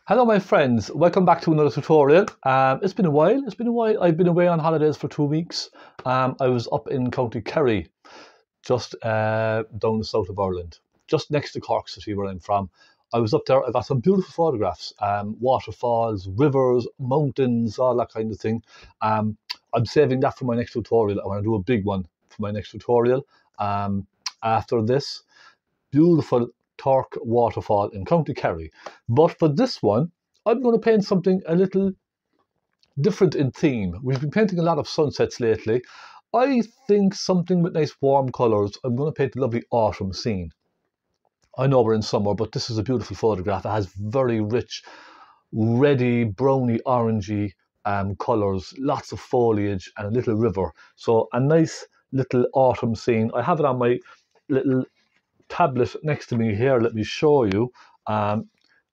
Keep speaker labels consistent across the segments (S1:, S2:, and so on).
S1: Hello my friends, welcome back to another tutorial. It's been a while. I've been away on holidays for 2 weeks. I was up in County Kerry, just down the south of Ireland, just next to Cork City where I'm from. I was up there, I got some beautiful photographs, waterfalls, rivers, mountains, all that kind of thing. I'm saving that for my next tutorial. I want to do a big one for my next tutorial. After this, beautiful Torc waterfall in County Kerry. But for this one, I'm going to paint something a little different in theme. We've been painting a lot of sunsets lately. I think something with nice warm colours. I'm going to paint a lovely autumn scene. I know we're in summer, but this is a beautiful photograph. It has very rich, reddy, browny, orangey colours, lots of foliage and a little river. So a nice little autumn scene. I have it on my little tablet next to me here. Let me show you.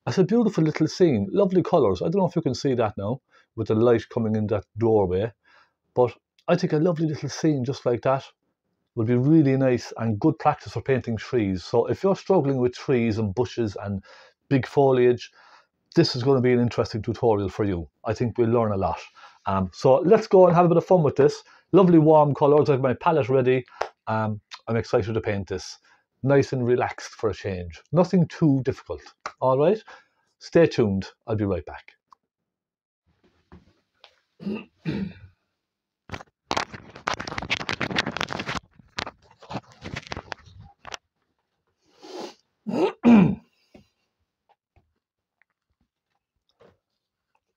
S1: It's a beautiful little scene, lovely colours. I don't know if you can see that now with the light coming in that doorway, but I think a lovely little scene just like that would be really nice and good practice for painting trees. So if you're struggling with trees and bushes and big foliage, this is going to be an interesting tutorial for you. I think we'll learn a lot. So let's go and have a bit of fun with this. Lovely warm colours. I have my palette ready. I'm excited to paint this. Nice and relaxed for a change. Nothing too difficult. All right? Stay tuned. I'll be right back.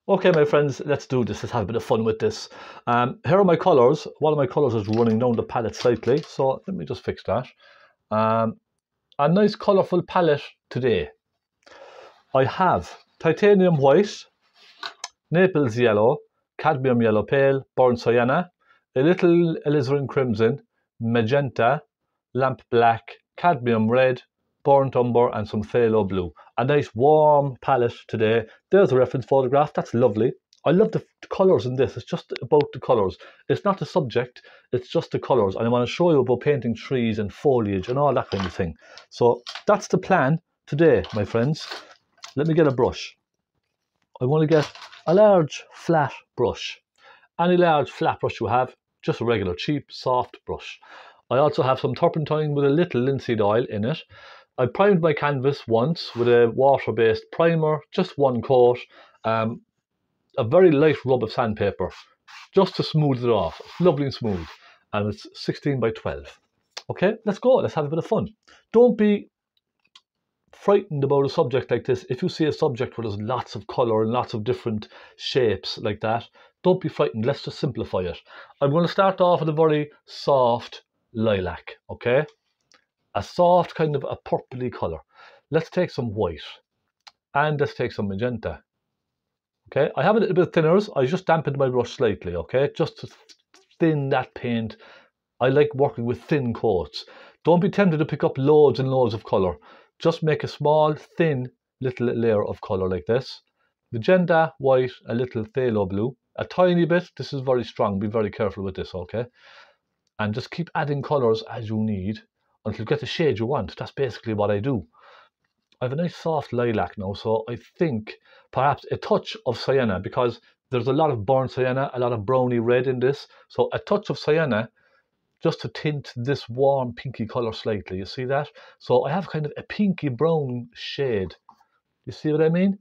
S1: Okay, my friends, let's do this. Let's have a bit of fun with this. Here are my colours. One of my colours is running down the palette slightly, so let me just fix that. A nice colourful palette today. I have titanium white, naples yellow, cadmium yellow pale, burnt sienna, a little alizarin crimson, magenta, lamp black, cadmium red, burnt umber and some phaylo blue. A nice warm palette today. There's a reference photograph. That's lovely. I love the colours in this. It's just about the colours. It's not the subject. It's just the colours. And I want to show you about painting trees and foliage and all that kind of thing. So that's the plan today, my friends. Let me get a brush. I want to get a large flat brush. Any large flat brush you have, just a regular cheap soft brush. I also have some turpentine with a little linseed oil in it. I primed my canvas once with a water-based primer, just one coat, a very light rub of sandpaper, just to smooth it off. It's lovely and smooth, and it's 16 by 12. Okay, let's go. Let's have a bit of fun. Don't be frightened about a subject like this. If you see a subject where there's lots of colour and lots of different shapes like that, don't be frightened. Let's just simplify it. I'm going to start off with a very soft lilac, okay? A soft kind of a purpley colour. Let's take some white and let's take some magenta. Okay, I have a little bit of thinners. I just dampened my brush slightly, okay, just to thin that paint. I like working with thin coats. Don't be tempted to pick up loads and loads of colour. Just make a small, thin little layer of colour like this. Magenta, white, a little phthalo blue, a tiny bit. This is very strong. Be very careful with this, okay? And just keep adding colours as you need until you get the shade you want. That's basically what I do. I have a nice soft lilac now, so I think perhaps a touch of sienna, because there's a lot of burnt sienna, a lot of browny red in this. So a touch of sienna just to tint this warm pinky colour slightly. You see that? So I have kind of a pinky brown shade. You see what I mean?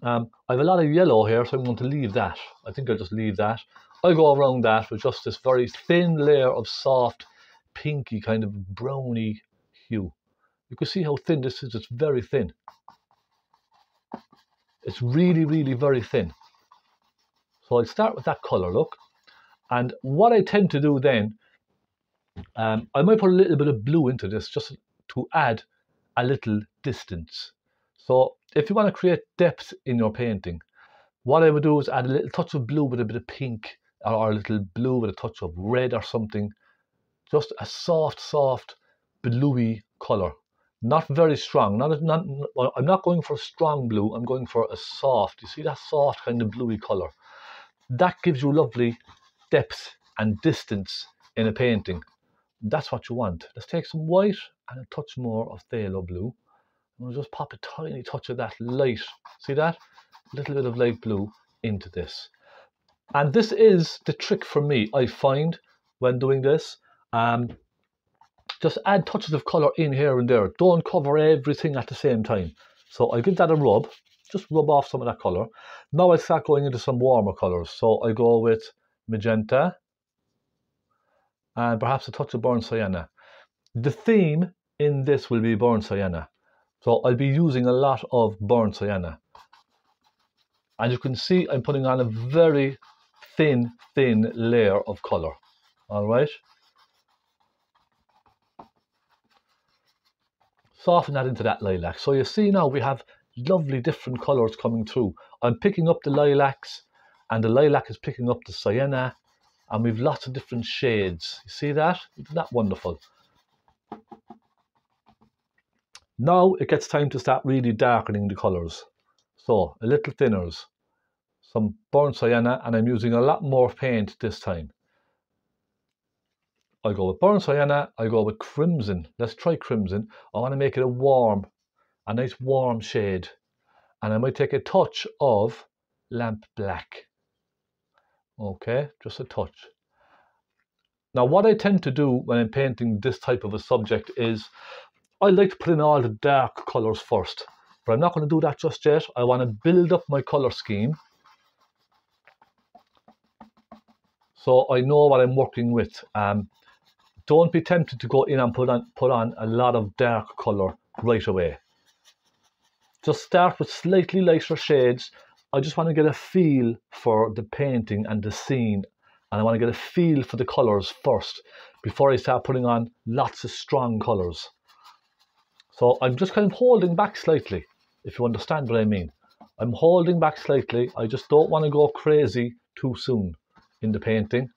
S1: I have a lot of yellow here, so I'm going to leave that. I think I'll just leave that. I'll go around that with just this very thin layer of soft pinky kind of browny hue. You can see how thin this is. It's very thin. It's really, really very thin. So I'll start with that colour, look. And what I tend to do then, I might put a little bit of blue into this just to add a little distance. So if you want to create depth in your painting, what I would do is add a little touch of blue with a bit of pink, or a little blue with a touch of red or something. Just a soft, soft, bluey colour. Not very strong. I'm not going for a strong blue. I'm going for a soft. You see that soft kind of bluey colour? That gives you lovely depth and distance in a painting. That's what you want. Let's take some white and a touch more of phthalo blue. I'll just pop a tiny touch of that light, see that? A little bit of light blue into this. And this is the trick for me, I find, when doing this. Just add touches of colour in here and there. Don't cover everything at the same time. So I give that a rub, just rub off some of that colour. Now I start going into some warmer colours. So I go with magenta and perhaps a touch of burnt sienna. The theme in this will be burnt sienna. So I'll be using a lot of burnt sienna. And you can see I'm putting on a very thin layer of colour. All right. Soften that into that lilac. So you see now we have lovely different colours coming through. I'm picking up the lilacs and the lilac is picking up the sienna and we've lots of different shades. You see that? Isn't that wonderful? Now it gets time to start really darkening the colours. So a little thinners, some burnt sienna, and I'm using a lot more paint this time. I go with burnt sienna, I go with crimson. Let's try crimson. I want to make it a nice warm shade. And I might take a touch of lamp black. Okay, just a touch. Now what I tend to do when I'm painting this type of a subject is I like to put in all the dark colours first. But I'm not going to do that just yet. I want to build up my colour scheme, so I know what I'm working with. Don't be tempted to go in and put on a lot of dark colour right away. Just start with slightly lighter shades. I just want to get a feel for the painting and the scene, and I want to get a feel for the colours first before I start putting on lots of strong colours. So I'm just kind of holding back slightly, if you understand what I mean. I'm holding back slightly. I just don't want to go crazy too soon in the painting.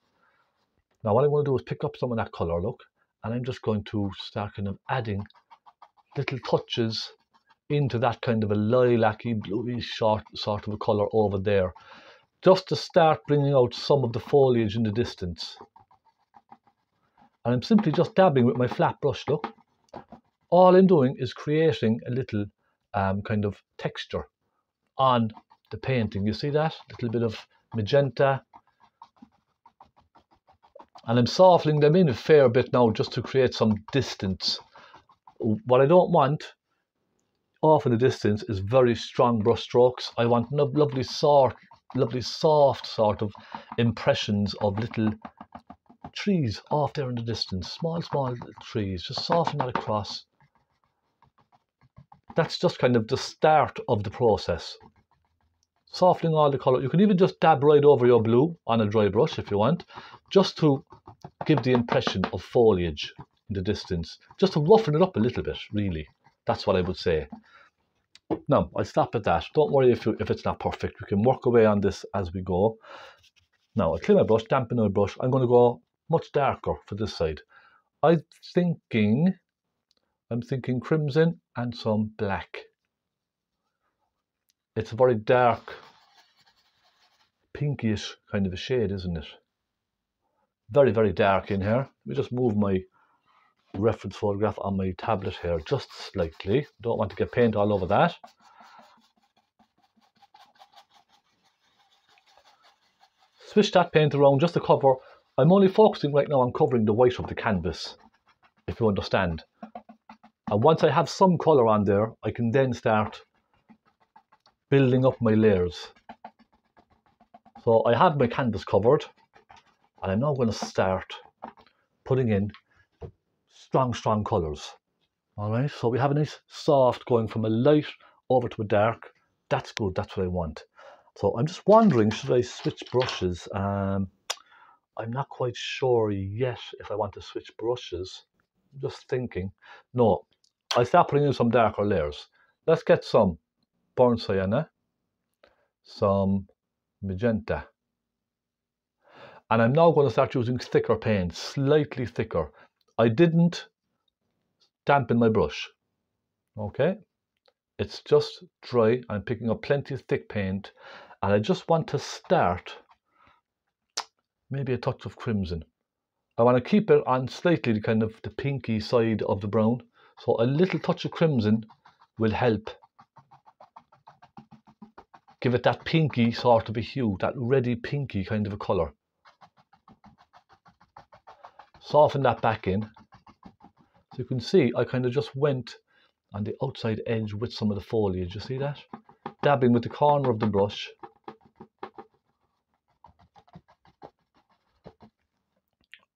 S1: Now what I want to do is pick up some of that colour, look, and I'm just going to start kind of adding little touches into that kind of a lilac-y, bluish sort of a colour over there, just to start bringing out some of the foliage in the distance. And I'm simply just dabbing with my flat brush, look. All I'm doing is creating a little kind of texture on the painting. You see that? A little bit of magenta. And I'm softening them in a fair bit now just to create some distance. What I don't want off in the distance is very strong brush strokes. I want lovely soft sort of impressions of little trees off there in the distance. Small little trees. Just soften that across. That's just kind of the start of the process. Softening all the colour. You can even just dab right over your blue on a dry brush if you want, just to give the impression of foliage in the distance. Just to roughen it up a little bit, really. That's what I would say. Now, I'll stop at that. Don't worry if it's not perfect. We can work away on this as we go. Now, I'll clean my brush, dampen my brush. I'm going to go much darker for this side. I'm thinking crimson and some black. It's a very dark, pinkish kind of a shade, isn't it? Very, very dark in here. Let me just move my reference photograph on my tablet here just slightly. Don't want to get paint all over that. Switch that paint around just to cover. I'm only focusing right now on covering the white of the canvas, if you understand. And once I have some colour on there, I can then start building up my layers. So I have my canvas covered, and I'm now going to start putting in strong colours. Alright, so we have a nice soft going from a light over to a dark. That's good, that's what I want. So I'm just wondering, should I switch brushes? I'm not quite sure yet if I want to switch brushes. I'm just thinking. No, I'll start putting in some darker layers. Let's get some burnt sienna, some magenta. And I'm now going to start using thicker paint, slightly thicker. I didn't dampen my brush. Okay, it's just dry. I'm picking up plenty of thick paint, and I just want to start maybe a touch of crimson. I want to keep it on slightly kind of the pinky side of the brown. So a little touch of crimson will help give it that pinky sort of a hue, that reddy pinky kind of a colour. Soften that back in. So you can see I kind of just went on the outside edge with some of the foliage, you see that? Dabbing with the corner of the brush.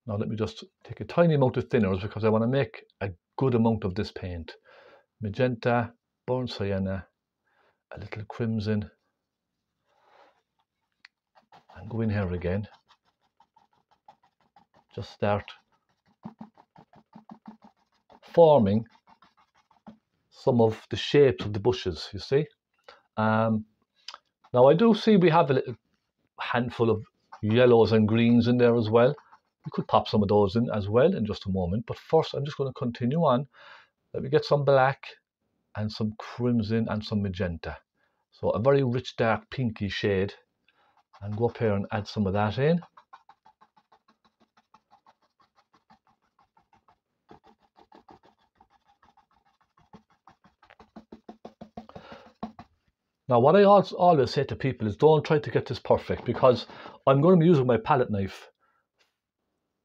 S1: Now let me just take a tiny amount of thinners because I want to make a good amount of this paint. Magenta, burnt sienna, a little crimson, and go in here again. Just start forming some of the shapes of the bushes, you see. Now I do see we have a little handful of yellows and greens in there as well. We could pop some of those in as well in just a moment, but first I'm just going to continue on. Let me get some black and some crimson and some magenta. So a very rich dark pinky shade, and go up here and add some of that in. Now what I always say to people is don't try to get this perfect, because I'm going to be using my palette knife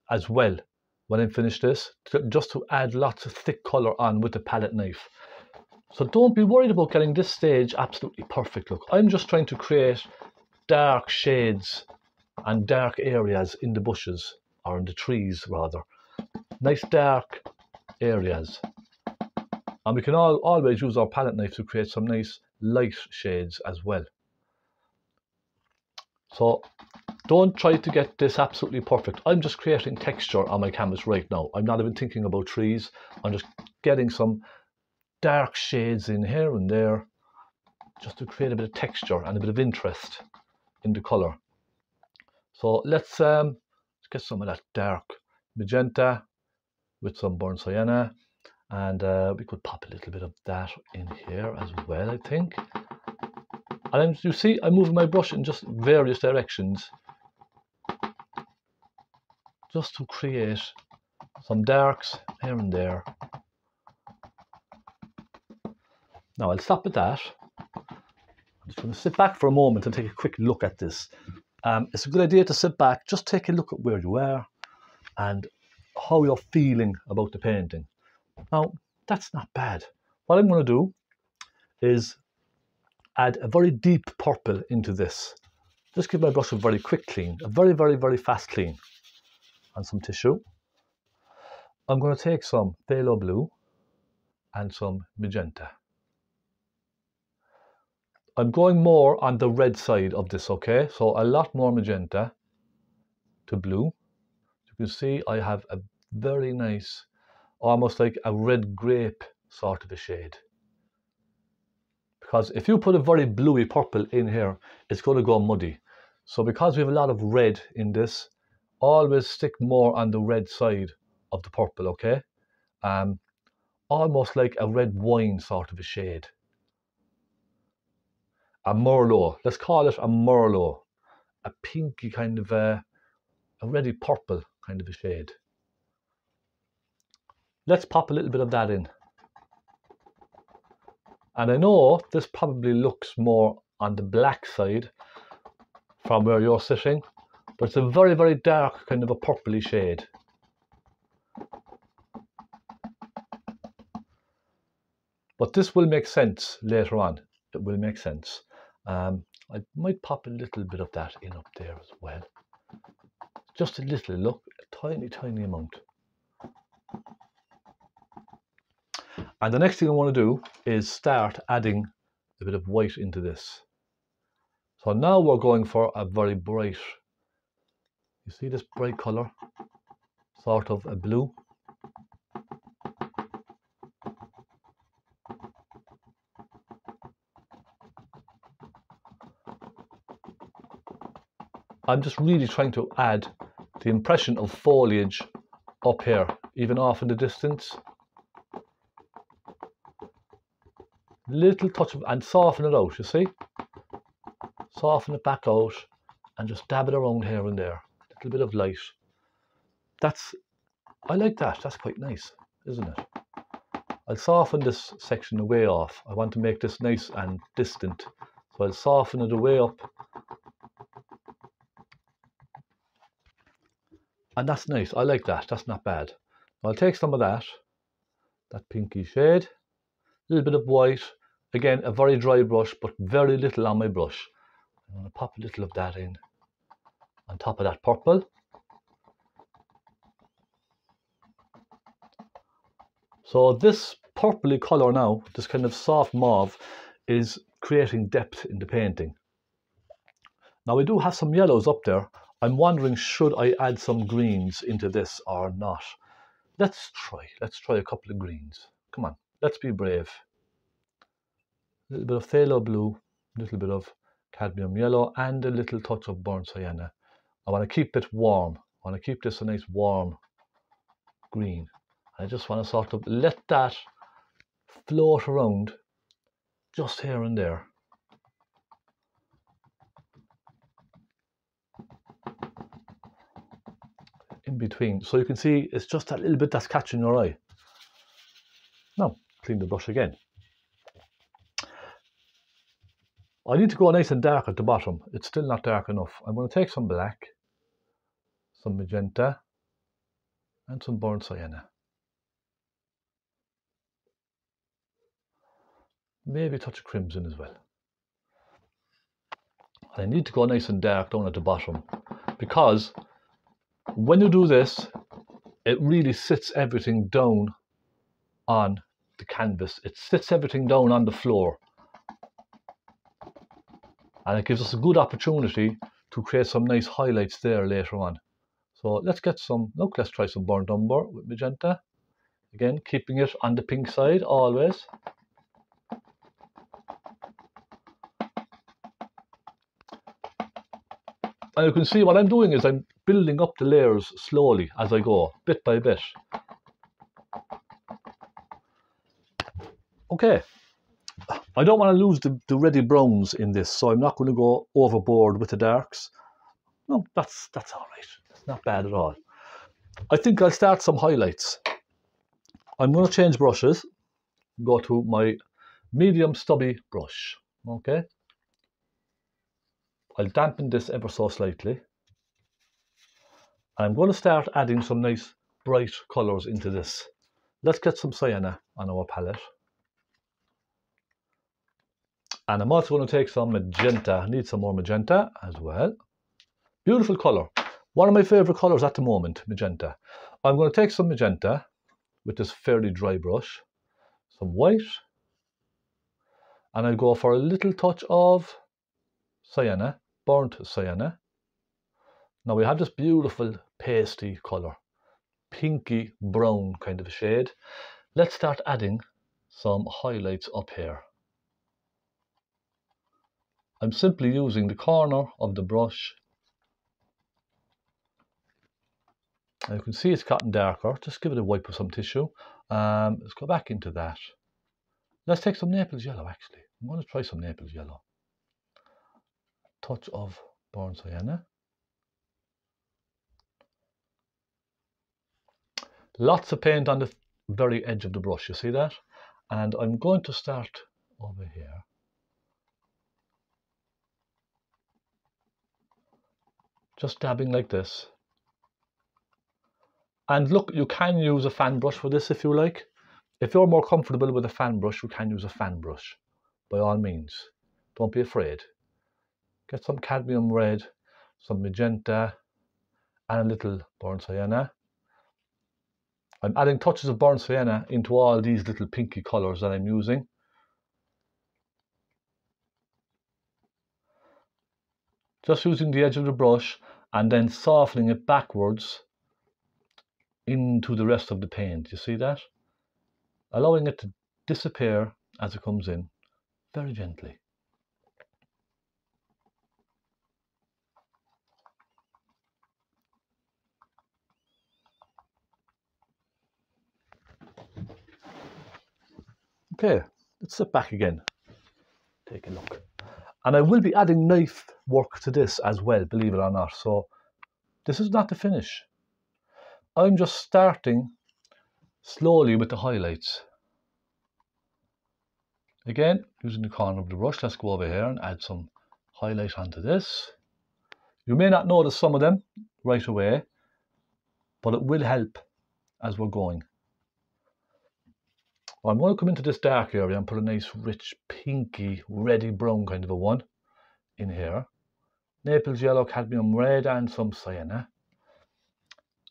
S1: as well when I finish this, just to add lots of thick colour on with the palette knife. So don't be worried about getting this stage absolutely perfect. Look, I'm just trying to create dark shades and dark areas in the bushes, or in the trees rather. Nice dark areas. And we can always use our palette knife to create some nice light shades as well. So don't try to get this absolutely perfect. I'm just creating texture on my canvas right now. I'm not even thinking about trees. I'm just getting some dark shades in here and there, just to create a bit of texture and a bit of interest in the colour. So let's get some of that dark magenta with some burnt sienna, and we could pop a little bit of that in here as well, I think. And you see I'm moving my brush in just various directions, just to create some darks here and there. Now I'll stop at that. I'm just going to sit back for a moment and take a quick look at this. It's a good idea to sit back, just take a look at where you are and how you're feeling about the painting. Now, that's not bad. What I'm going to do is add a very deep purple into this. Just give my brush a very quick clean, a very, very, very fast clean, and some tissue. I'm going to take some phaylo blue and some magenta. I'm going more on the red side of this, okay? So a lot more magenta to blue. You can see I have a very nice, almost like a red grape sort of a shade. Because if you put a very bluey purple in here, it's going to go muddy. So because we have a lot of red in this, always stick more on the red side of the purple, okay? Almost like a red wine sort of a shade. A merlot, let's call it a merlot. A pinky kind of a reddy purple kind of a shade. Let's pop a little bit of that in. And I know this probably looks more on the black side from where you're sitting, but it's a very, very dark kind of a purpley shade. But this will make sense later on. It will make sense. I might pop a little bit of that in up there as well. Just a little, look, a tiny, tiny amount. And the next thing I want to do is start adding a bit of white into this. So now we're going for a very bright, you see this bright colour? Sort of a blue. I'm just really trying to add the impression of foliage up here, even off in the distance. Little touch of, and soften it out, you see? Soften it back out and just dab it around here and there. A little bit of light. I like that. That's quite nice, isn't it? I'll soften this section away off. I want to make this nice and distant. So I'll soften it away up. And that's nice. I like that. That's not bad. I'll take some of that pinky shade, a little bit of white. Again, a very dry brush, but very little on my brush. I'm going to pop a little of that in on top of that purple. So this purpley colour now, this kind of soft mauve, is creating depth in the painting. Now we do have some yellows up there. I'm wondering, should I add some greens into this or not? Let's try a couple of greens. Come on, let's be brave. A little bit of phthalo blue, a little bit of cadmium yellow, and a little touch of burnt sienna. I want to keep it warm. I want to keep this a nice warm green. I just want to sort of let that float around just here and there. In between, so you can see it's just that little bit that's catching your eye. Now, clean the brush again. I need to go nice and dark at the bottom. It's still not dark enough. I'm going to take some black, some magenta, and some burnt sienna. Maybe a touch of crimson as well. I need to go nice and dark down at the bottom, because when you do this, it really sits everything down on the canvas. It sits everything down on the floor. And it gives us a good opportunity to create some nice highlights there later on. So let's get some, look, let's try some burnt umber with magenta. Again, keeping it on the pink side always. And you can see what I'm doing is I'm building up the layers slowly as I go, bit by bit. Okay, I don't want to lose the ready browns in this, so I'm not going to go overboard with the darks. No, that's all right. It's not bad at all. I think I'll start some highlights. I'm going to change brushes, go to my medium stubby brush. Okay, I'll dampen this ever so slightly. I'm going to start adding some nice bright colours into this. Let's get some sienna on our palette. And I'm also going to take some magenta. I need some more magenta as well. Beautiful colour. One of my favourite colours at the moment, magenta. I'm going to take some magenta with this fairly dry brush, some white, and I'll go for a little touch of sienna, burnt sienna. Now we have this beautiful pasty colour, pinky brown kind of a shade. Let's start adding some highlights up here. I'm simply using the corner of the brush. And you can see it's gotten darker. Just give it a wipe with some tissue. Let's go back into that. Let's take some Naples yellow actually. I'm going to try some Naples yellow. Touch of burnt sienna. Lots of paint on the very edge of the brush, you see that? And I'm going to start over here. Just dabbing like this. And look, you can use a fan brush for this if you like. If you're more comfortable with a fan brush, you can use a fan brush. By all means, don't be afraid. Get some cadmium red, some magenta, and a little burnt sienna. I'm adding touches of burnt sienna into all these little pinky colours that I'm using. Just using the edge of the brush and then softening it backwards into the rest of the paint. You see that? Allowing it to disappear as it comes in, very gently. Okay, let's sit back again. Take a look. And I will be adding knife work to this as well, believe it or not. So this is not the finish. I'm just starting slowly with the highlights. Again, using the corner of the brush, let's go over here and add some highlight onto this. You may not notice some of them right away, but it will help as we're going. I'm going to come into this dark area and put a nice rich pinky reddy brown kind of a one in here. Naples yellow, cadmium red and some sienna.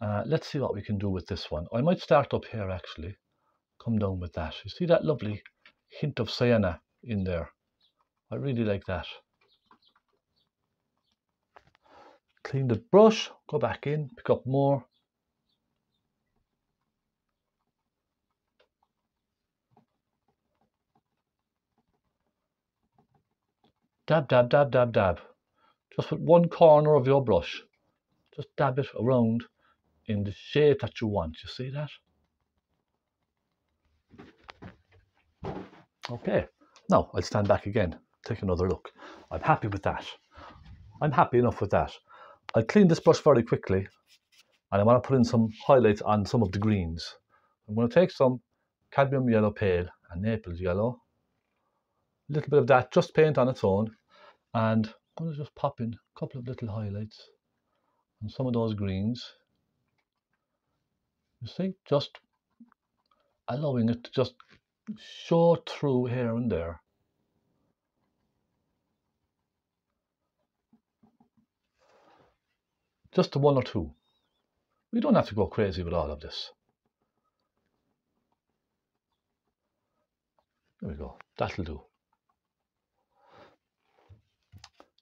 S1: Let's see what we can do with this one. I might start up here actually. Come down with that. You see that lovely hint of sienna in there? I really like that. Clean the brush, go back in, pick up more. Dab, dab, dab, dab, dab. Just with one corner of your brush. Just dab it around in the shape that you want. You see that? Okay. Now I'll stand back again, take another look. I'm happy with that. I'm happy enough with that. I'll clean this brush very quickly and I want to put in some highlights on some of the greens. I'm going to take some cadmium yellow pale and Naples yellow. A little bit of that, just paint on its own. And I'm going to just pop in a couple of little highlights on some of those greens. You see, just allowing it to just show through here and there. Just one or two. We don't have to go crazy with all of this. There we go, that'll do.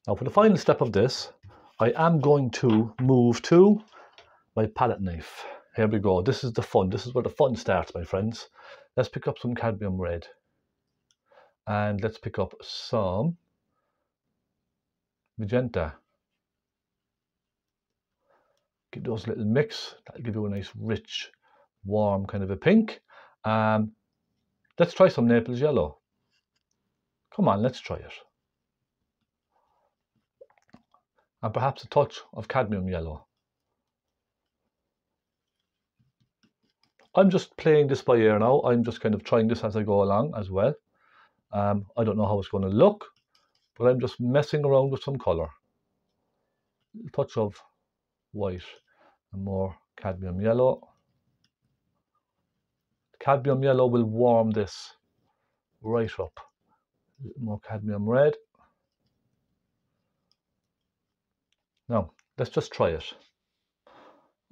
S1: Now for the final step of this, I am going to move to my palette knife. Here we go, this is the fun, this is where the fun starts, my friends. Let's pick up some cadmium red. And let's pick up some magenta. Give those a little mix, that'll give you a nice rich, warm kind of a pink. Let's try some Naples yellow. Come on, let's try it. And perhaps a touch of cadmium yellow. I'm just playing this by ear now. I'm just kind of trying this as I go along as well. I don't know how it's going to look, but I'm just messing around with some colour. A touch of white and more cadmium yellow. Cadmium yellow will warm this right up. A little more cadmium red. Now, let's just try it.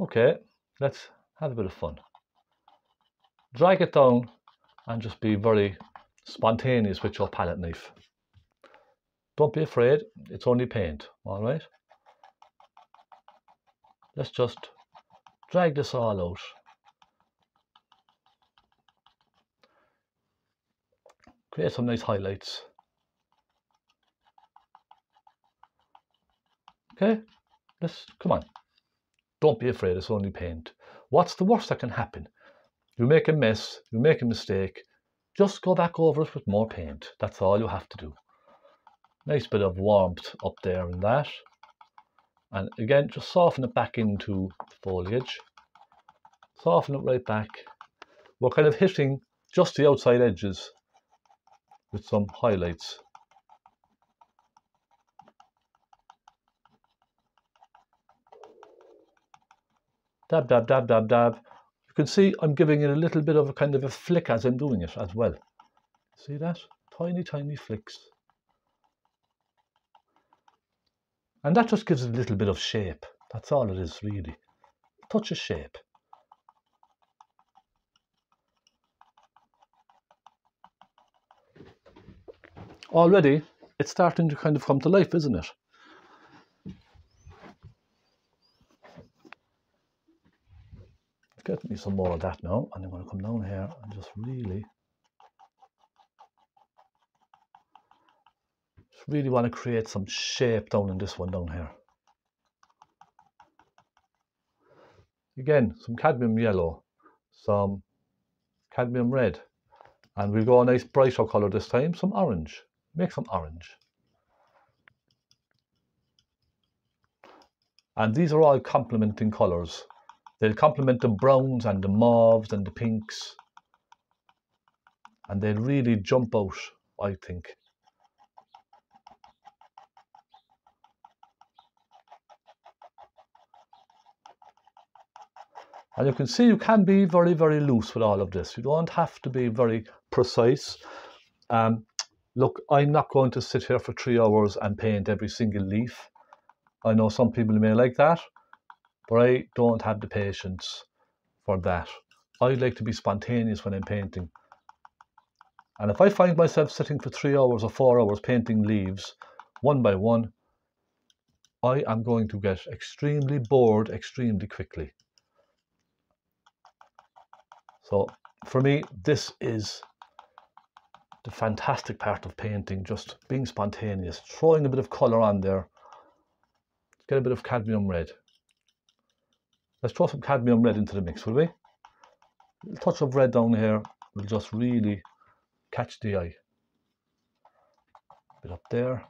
S1: Okay, let's have a bit of fun. Drag it down and just be very spontaneous with your palette knife. Don't be afraid, it's only paint, all right? Let's just drag this all out. Create some nice highlights. Okay, come on. Don't be afraid, it's only paint. What's the worst that can happen? You make a mess, you make a mistake, just go back over it with more paint. That's all you have to do. Nice bit of warmth up there in that. And again, just soften it back into the foliage. Soften it right back. We're kind of hitting just the outside edges with some highlights. Dab, dab, dab, dab, dab. You can see I'm giving it a little bit of a kind of a flick as I'm doing it as well. See that? Tiny, tiny flicks. And that just gives it a little bit of shape. That's all it is, really. A touch of shape. Already, it's starting to kind of come to life, isn't it? Get me some more of that now, and I'm going to come down here and just really want to create some shape down in this one down here. Again, some cadmium yellow, some cadmium red, and we'll go a nice brighter colour this time, some orange. Make some orange. And these are all complementing colours. They'll complement the browns and the mauves and the pinks. And they'll really jump out I think. And you can see you can be very, very loose with all of this. You don't have to be very precise. Look, I'm not going to sit here for 3 hours and paint every single leaf. I know some people may like that, but I don't have the patience for that. I like to be spontaneous when I'm painting. And if I find myself sitting for 3 hours or 4 hours painting leaves, one by one, I am going to get extremely bored extremely quickly. So for me, this is the fantastic part of painting, just being spontaneous, throwing a bit of colour on there. Get a bit of cadmium red. Let's throw some cadmium red into the mix, will we? A little touch of red down here will just really catch the eye. A bit up there,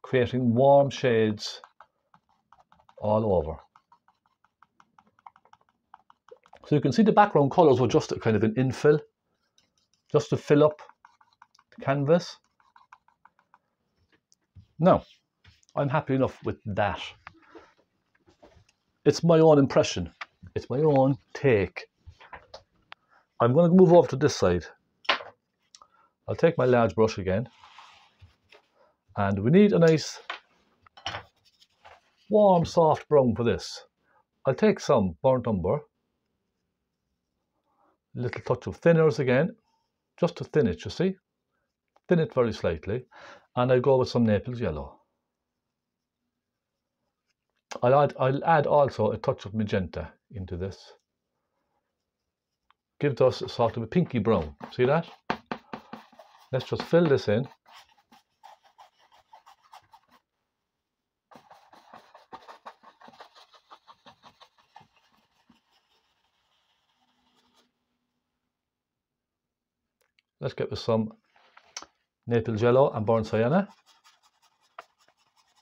S1: creating warm shades all over. So you can see the background colours were just kind of an infill, just to fill up the canvas. Now, I'm happy enough with that. It's my own impression. It's my own take. I'm going to move over to this side. I'll take my large brush again. And we need a nice warm, soft brown for this. I'll take some burnt umber. A little touch of thinners again, just to thin it, you see. Thin it very slightly. And I'll go with some Naples yellow. I'll add also a touch of magenta into this. Gives us sort of a pinky brown. See that? Let's just fill this in. Let's get with some Naples yellow and burnt sienna.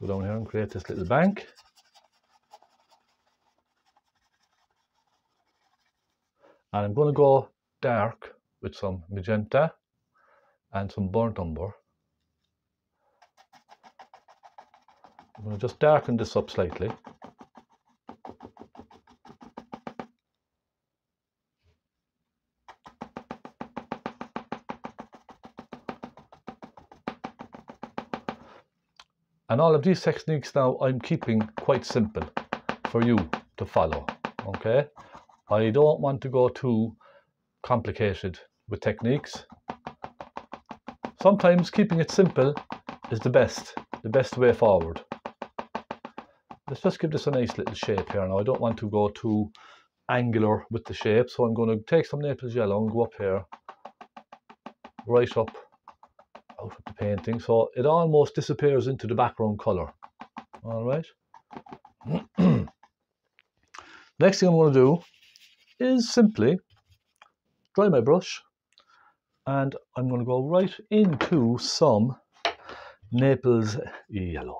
S1: Go down here and create this little bank. And I'm going to go dark with some magenta and some burnt umber. I'm going to just darken this up slightly. And all of these techniques now I'm keeping quite simple for you to follow, okay? I don't want to go too complicated with techniques. Sometimes keeping it simple is the best way forward. Let's just give this a nice little shape here now. I don't want to go too angular with the shape, so I'm going to take some Naples yellow and go up here, right up out of the painting, so it almost disappears into the background colour. All right. Next thing I'm going to do is simply dry my brush, and I'm going to go right into some Naples yellow.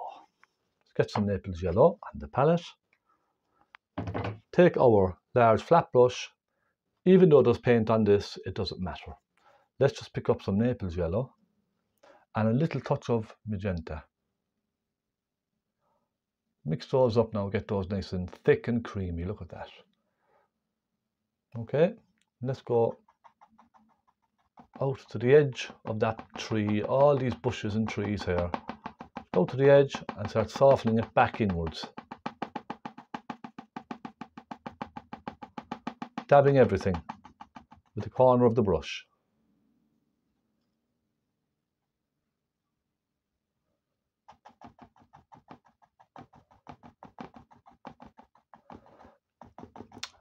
S1: Let's get some Naples yellow on the palette. Take our large flat brush. Even though there's paint on this, it doesn't matter. Let's just pick up some Naples yellow and a little touch of magenta. Mix those up now, get those nice and thick and creamy. Look at that. Okay, let's go out to the edge of that tree, all these bushes and trees here. Go to the edge and start softening it back inwards. Dabbing everything with the corner of the brush.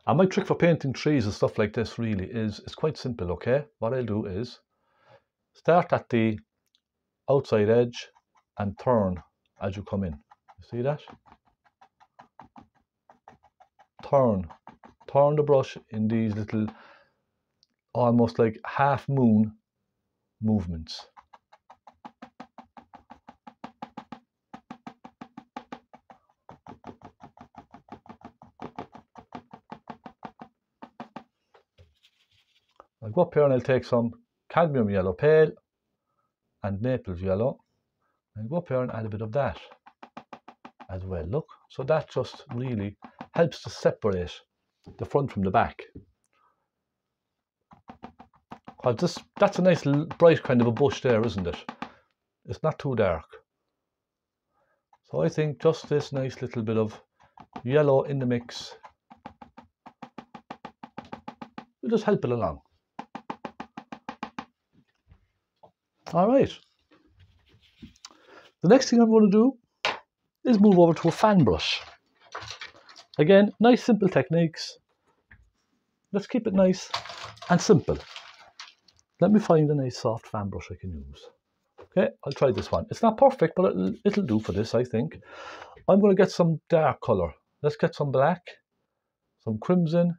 S1: And my trick for painting trees and stuff like this really is, it's quite simple, okay? What I'll do is start at the outside edge and turn as you come in. You see that? Turn the brush in these little, almost like half moon movements. I'll go up here and I'll take some cadmium yellow pale and Naples yellow. And go up here and add a bit of that as well, look. So that just really helps to separate the front from the back. That's a nice bright kind of a bush there, isn't it? It's not too dark. So I think just this nice little bit of yellow in the mix will just help it along. All right. The next thing I'm going to do is move over to a fan brush. Again, nice simple techniques. Let's keep it nice and simple. Let me find a nice soft fan brush I can use. Okay, I'll try this one. It's not perfect, but it'll do for this, I think. I'm going to get some dark colour. Let's get some black, some crimson,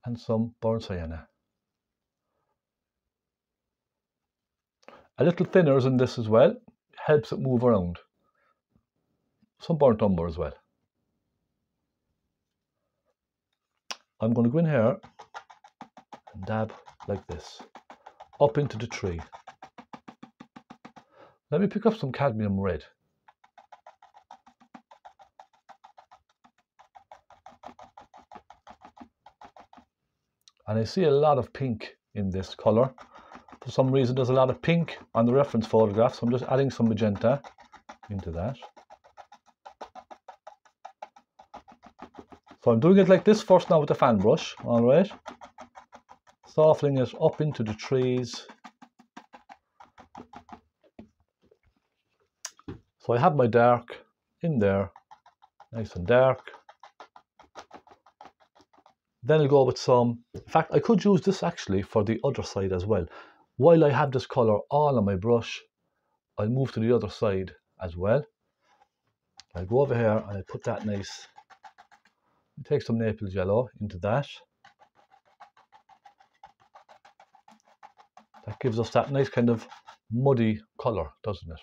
S1: and some burnt sienna. A little thinners in this as well. Helps it move around. Some burnt umber as well. I'm going to go in here and dab like this, up into the tree. Let me pick up some cadmium red. And I see a lot of pink in this colour. For some reason there's a lot of pink on the reference photograph, so I'm just adding some magenta into that. So I'm doing it like this first now with the fan brush, alright. Softening it up into the trees. So I have my dark in there, nice and dark. Then I'll go with some, in fact I could use this actually for the other side as well. While I have this colour all on my brush, I'll move to the other side as well. I'll go over here and I'll put that nice, take some Naples yellow into that. That gives us that nice kind of muddy colour, doesn't it?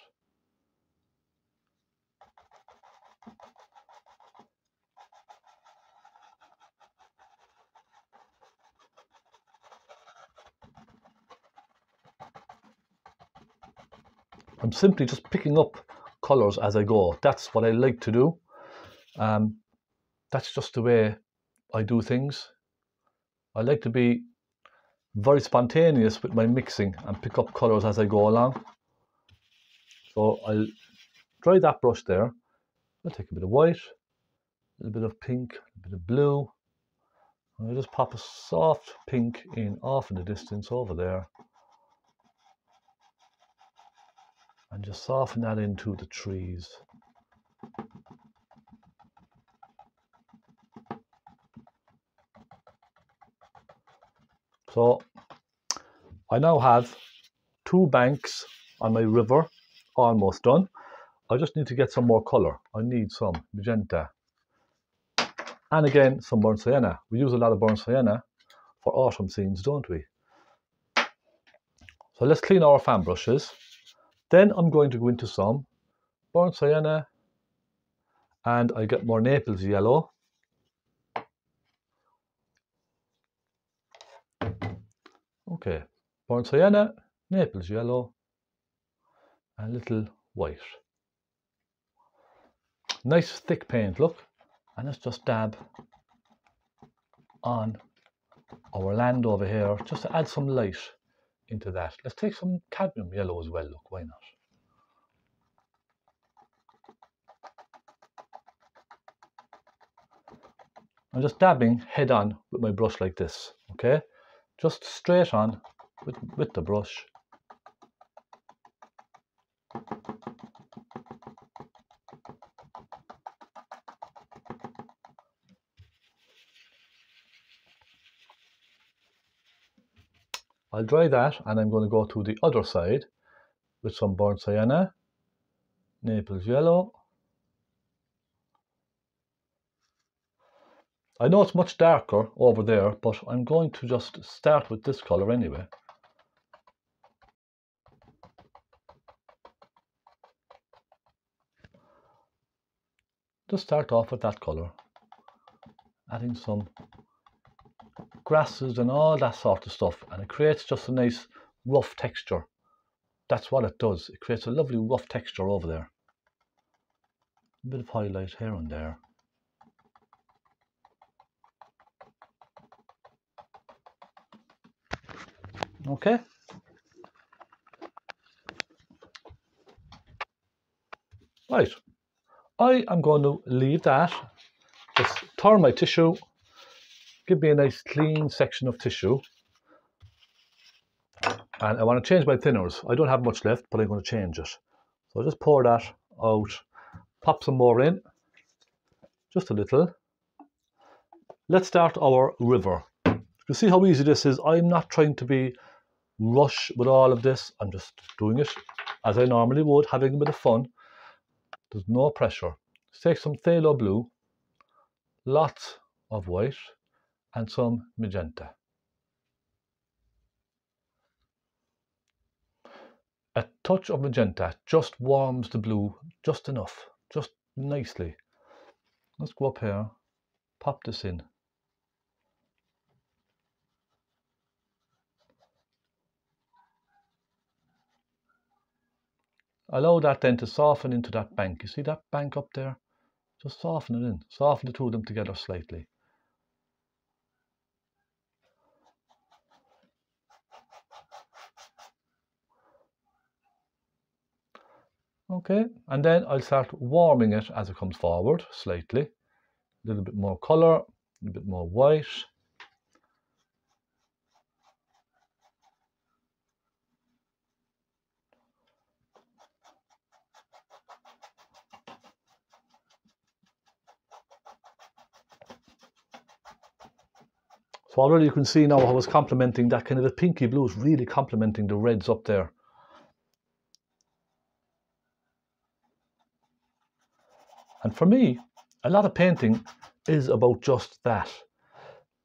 S1: I'm simply just picking up colours as I go. That's what I like to do. That's just the way I do things. I like to be very spontaneous with my mixing and pick up colours as I go along. So I'll dry that brush there. I'll take a bit of white, a little bit of pink, a bit of blue. And I'll just pop a soft pink in off in the distance over there. And just soften that into the trees. So I now have 2 banks on my river almost done. I just need to get some more colour. I need some magenta. And again, some burnt sienna. We use a lot of burnt sienna for autumn scenes, don't we? So let's clean our fan brushes. Then I'm going to go into some burnt sienna, and I get more Naples yellow. Okay, burnt sienna, Naples yellow, and a little white. Nice thick paint, look. And let's just dab on our land over here, just to add some light into that. Let's take some cadmium yellow as well, look, why not? I'm just dabbing head on with my brush like this, okay? Just straight on with the brush. I'll dry that, and I'm going to go to the other side with some burnt sienna, Naples yellow. I know it's much darker over there, but I'm going to just start with this colour anyway. Just start off with that colour, adding some grasses and all that sort of stuff, and it creates just a nice rough texture that's what it does. It creates a lovely rough texture over there. A bit of highlight here and there. Okay. Right. I am going to leave that. Just turn my tissue. Give me a nice clean section of tissue. And I want to change my thinners. I don't have much left, but I'm going to change it. So I'll just pour that out. Pop some more in. Just a little. Let's start our river. You see how easy this is. I'm not trying to be rush with all of this. I'm just doing it as I normally would, having a bit of fun. There's no pressure. Let's take some phaylo blue, lots of white, and some magenta. A touch of magenta just warms the blue just enough, just nicely. Let's go up here, pop this in. Allow that then to soften into that bank. You see that bank up there? Just soften it in. Soften the two of them together slightly. Okay, and then I'll start warming it as it comes forward slightly. A little bit more colour, a little bit more white. So already you can see now how I was complementing that kind of a pinky blue is really complementing the reds up there. And for me, a lot of painting is about just that.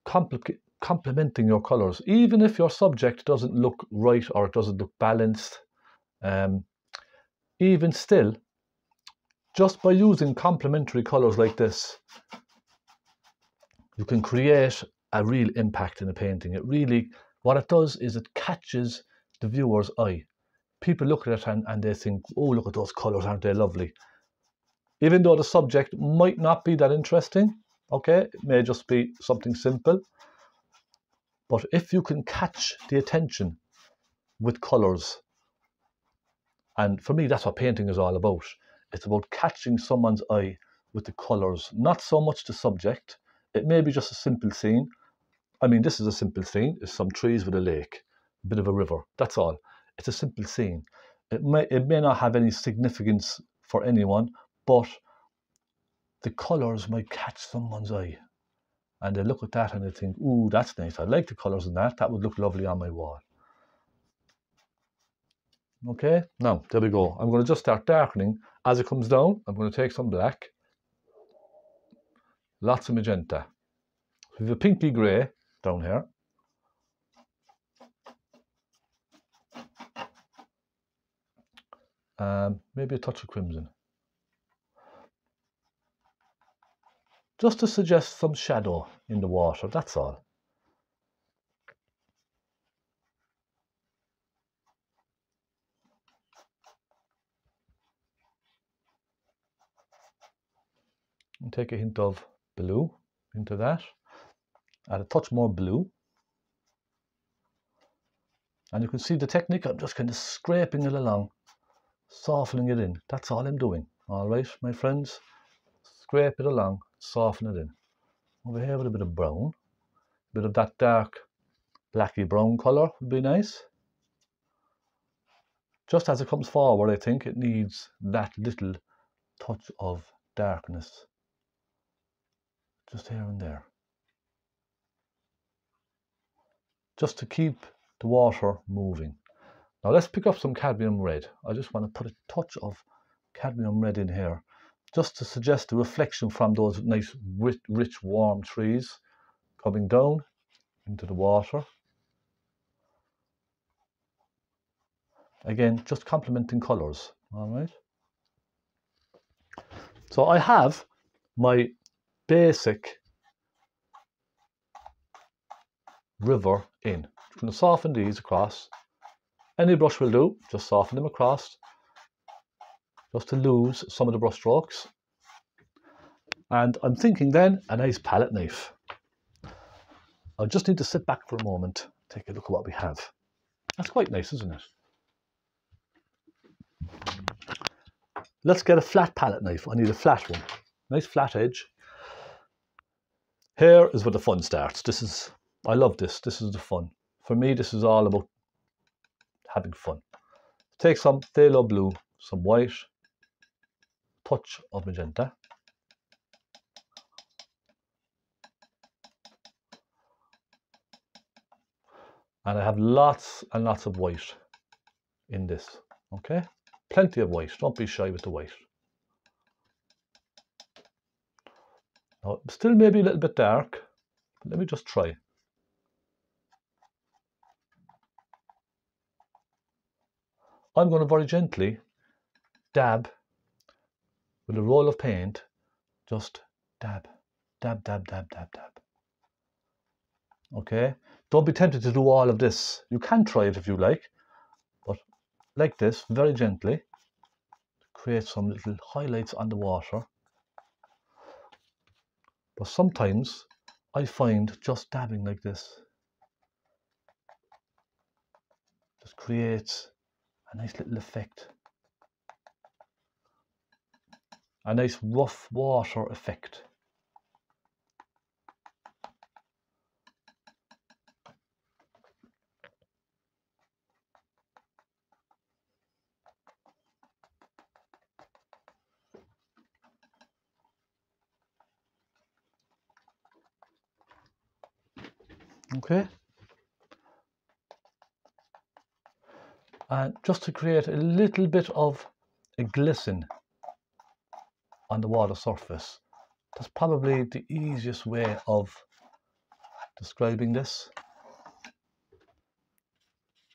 S1: Complementing your colours. Even if your subject doesn't look right or it doesn't look balanced, even still, just by using complementary colours like this, you can create a real impact in a painting. It really, what it does is it catches the viewer's eye. People look at it and they think, oh, look at those colours, aren't they lovely? Even though the subject might not be that interesting, okay, it may just be something simple. But if you can catch the attention with colours, and for me, that's what painting is all about. It's about catching someone's eye with the colours, not so much the subject. It may be just a simple scene. I mean, this is a simple scene. It's some trees with a lake, a bit of a river. That's all. It's a simple scene. It may not have any significance for anyone, but the colours might catch someone's eye. And they look at that and they think, ooh, that's nice. I like the colours in that. That would look lovely on my wall. Okay, now, there we go. I'm going to just start darkening. As it comes down, I'm going to take some black. Lots of magenta. We have a pinky grey down here. Maybe a touch of crimson. Just to suggest some shadow in the water, that's all. And take a hint of blue into that. Add a touch more blue. And you can see the technique, I'm just kind of scraping it along, softening it in. That's all I'm doing. All right, my friends. Scrape it along, soften it in. Over here with a bit of brown. A bit of that dark blacky brown colour would be nice. Just as it comes forward, I think it needs that little touch of darkness. Just here and there. Just to keep the water moving. Now let's pick up some cadmium red. I just want to put a touch of cadmium red in here, just to suggest the reflection from those nice, rich, warm trees coming down into the water. Again, just complementing colours, all right? So I have my basic river in. I'm going to soften these across. Any brush will do, just soften them across, just to lose some of the brush strokes. And I'm thinking then a nice palette knife. I just need to sit back for a moment, take a look at what we have. That's quite nice, isn't it? Let's get a flat palette knife. I need a flat one. Nice flat edge. Here is where the fun starts. I love this. This is the fun. For me, this is all about having fun. Take some phthalo blue, some white, touch of magenta. And I have lots and lots of white in this, okay? Plenty of white, don't be shy with the white. Now, still maybe a little bit dark, but let me just try. I'm going to very gently dab with a roll of paint, just dab, dab, dab, dab, dab, dab. Okay, don't be tempted to do all of this. You can try it if you like, but like this, very gently, create some little highlights on the water. But sometimes I find just dabbing like this just creates a nice little effect. A nice rough water effect. Okay. And just to create a little bit of a glisten on the water surface. That's probably the easiest way of describing this.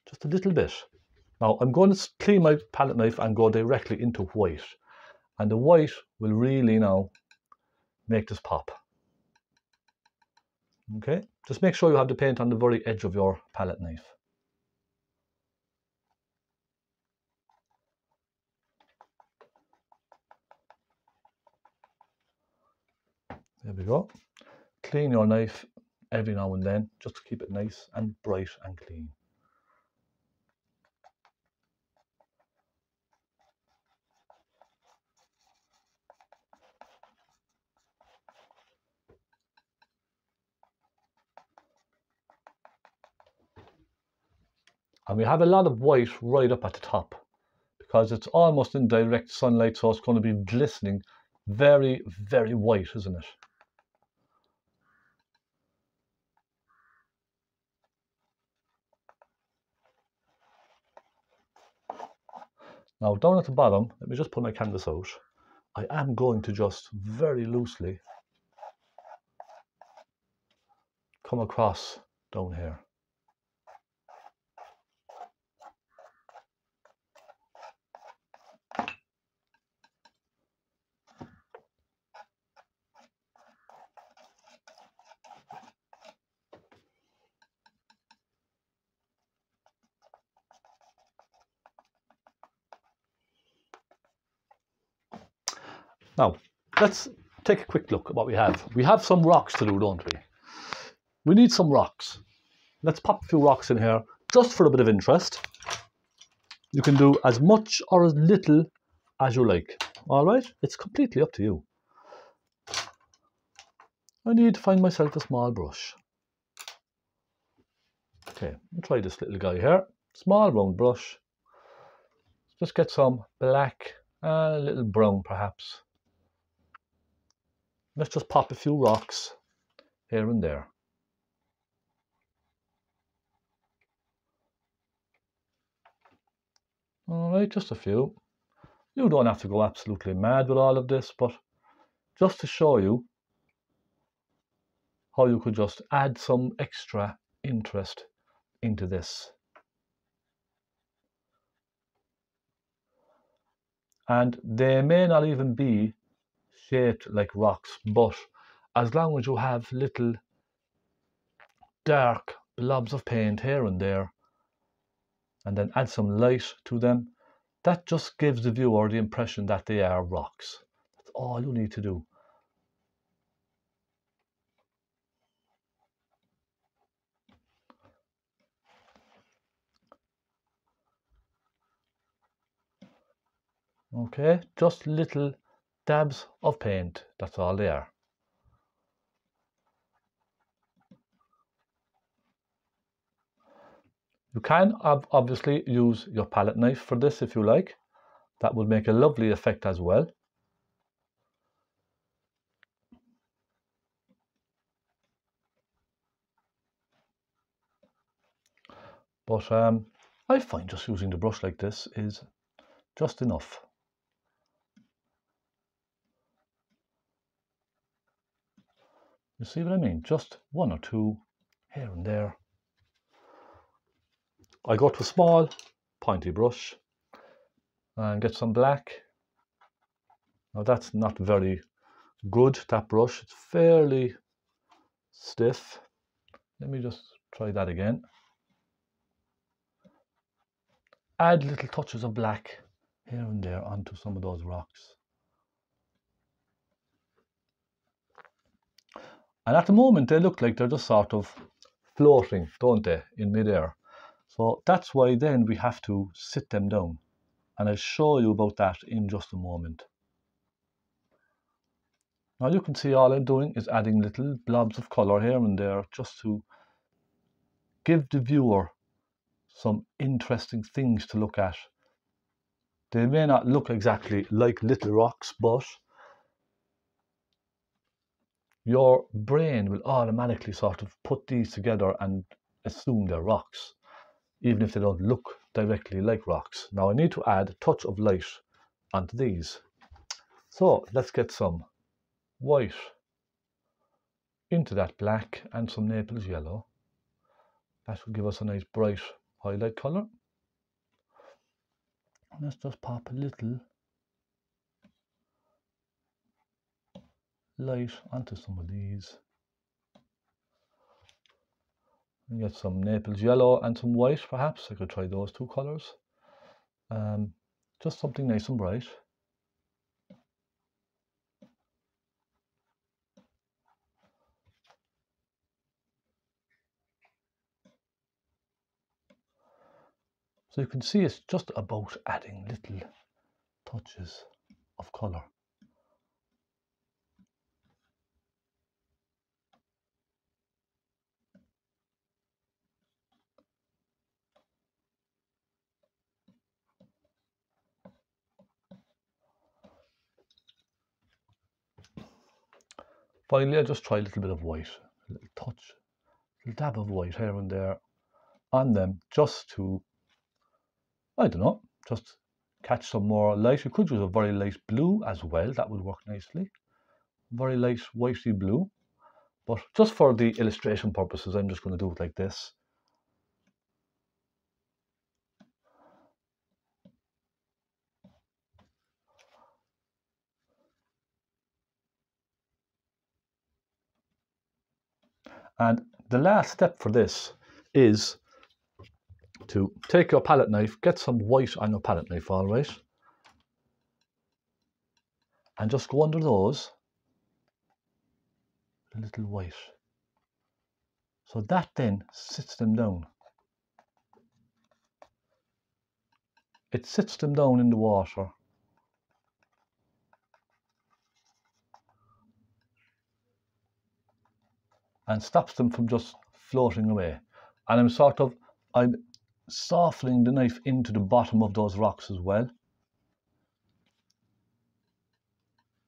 S1: Just a little bit. Now I'm going to clean my palette knife and go directly into white. And the white will really now make this pop. Okay, just make sure you have the paint on the very edge of your palette knife. There we go. Clean your knife every now and then, just to keep it nice and bright and clean. And we have a lot of white right up at the top because it's almost in direct sunlight, so it's going to be glistening very, very white, isn't it? Now down at the bottom, let me just put my canvas out. I am going to just very loosely come across down here. Now, let's take a quick look at what we have. We have some rocks to do, don't we? We need some rocks. Let's pop a few rocks in here just for a bit of interest. You can do as much or as little as you like. All right? It's completely up to you. I need to find myself a small brush. Okay, I'll try this little guy here. Small round brush. Just get some black and a little brown perhaps. Let's just pop a few rocks here and there. All right, just a few. You don't have to go absolutely mad with all of this, but just to show you how you could just add some extra interest into this. And they may not even be shaped like rocks, but as long as you have little dark blobs of paint here and there, and then add some light to them. That just gives the viewer the impression that they are rocks. That's all you need to do. Okay, just little dabs of paint, that's all they are. You can obviously use your palette knife for this if you like. That would make a lovely effect as well. But I find just using the brush like this is just enough. You see what I mean? Just one or two here and there. I go to a small pointy brush and get some black. Now that's not very good, that brush. It's fairly stiff. Let me just try that again. Add little touches of black here and there onto some of those rocks. And at the moment they look like they're just sort of floating, don't they, in midair. So that's why then we have to sit them down. And I'll show you about that in just a moment. Now you can see all I'm doing is adding little blobs of colour here and there just to give the viewer some interesting things to look at. They may not look exactly like little rocks, but your brain will automatically sort of put these together and assume they're rocks, even if they don't look directly like rocks. Now I need to add a touch of light onto these. So let's get some white into that black and some Naples yellow. That will give us a nice bright highlight colour. Let's just pop a little light onto some of these. And get some Naples yellow and some white, perhaps. I could try those two colours. Just something nice and bright. So you can see it's just about adding little touches of colour. Finally, I just try a little bit of white, a little touch, a little dab of white here and there on them, just to, I don't know, just catch some more light. You could use a very light blue as well, that would work nicely. Very light whitey blue, but just for the illustration purposes, I'm just going to do it like this. And the last step for this is to take your palette knife, get some white on your palette knife, all right, and just go under those, a little white. So that then sits them down. It sits them down in the water. And stops them from just floating away. And I'm softening the knife into the bottom of those rocks as well.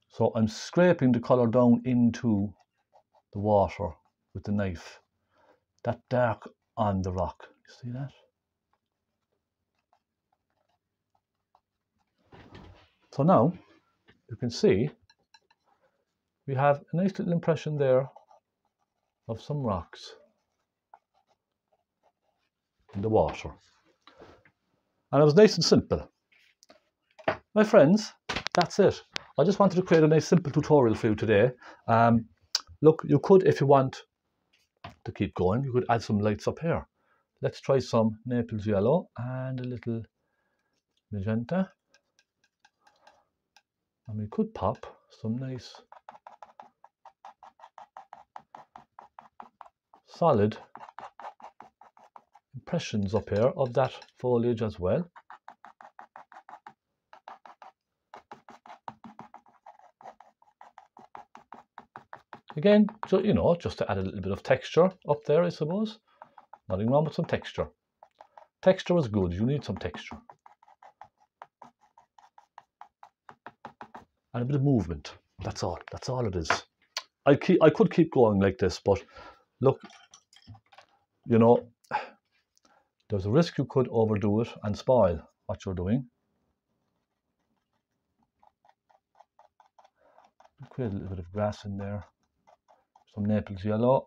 S1: So I'm scraping the colour down into the water with the knife. That dark on the rock. You see that? So now you can see we have a nice little impression there of some rocks in the water. And it was nice and simple. My friends, that's it. I just wanted to create a nice simple tutorial for you today. Look, you could, if you want to keep going, you could add some lights up here. let's try some Naples yellow and a little magenta. And we could pop some nice solid impressions up here of that foliage as well. Again, so, you know, just to add a little bit of texture up there, I suppose. Nothing wrong with some texture. Texture is good. You need some texture. And a bit of movement. That's all. That's all it is. I could keep going like this, but look, you know, there's a risk you could overdo it and spoil what you're doing. Create a little bit of grass in there. Some Naples yellow.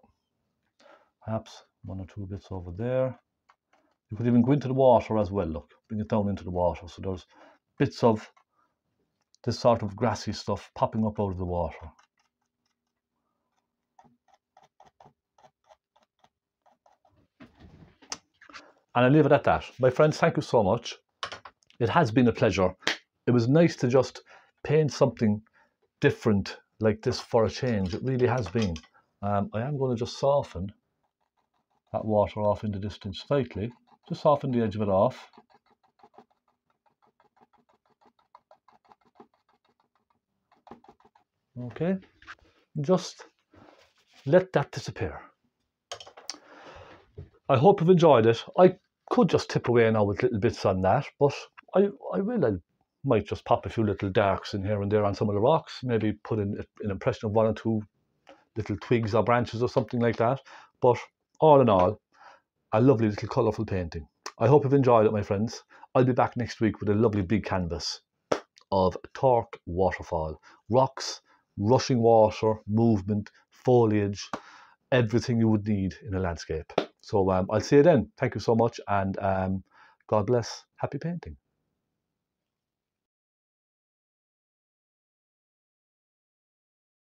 S1: Perhaps one or two bits over there. You could even go into the water as well, look. Bring it down into the water. So there's bits of this sort of grassy stuff popping up out of the water. And I leave it at that. My friends, thank you so much. It has been a pleasure. It was nice to just paint something different like this for a change. It really has been. I am going to just soften that water off in the distance slightly. Just soften the edge of it off. Okay. Just let that disappear. I hope you've enjoyed it. I could just tip away now with little bits on that, but I might just pop a few little darks in here and there on some of the rocks, maybe put in an impression of one or two little twigs or branches or something like that. But all in all, a lovely little colourful painting. I hope you've enjoyed it, my friends. I'll be back next week with a lovely big canvas of Torque waterfall. Rocks, rushing water, movement, foliage, everything you would need in a landscape. So I'll see you then. Thank you so much, and God bless. Happy painting.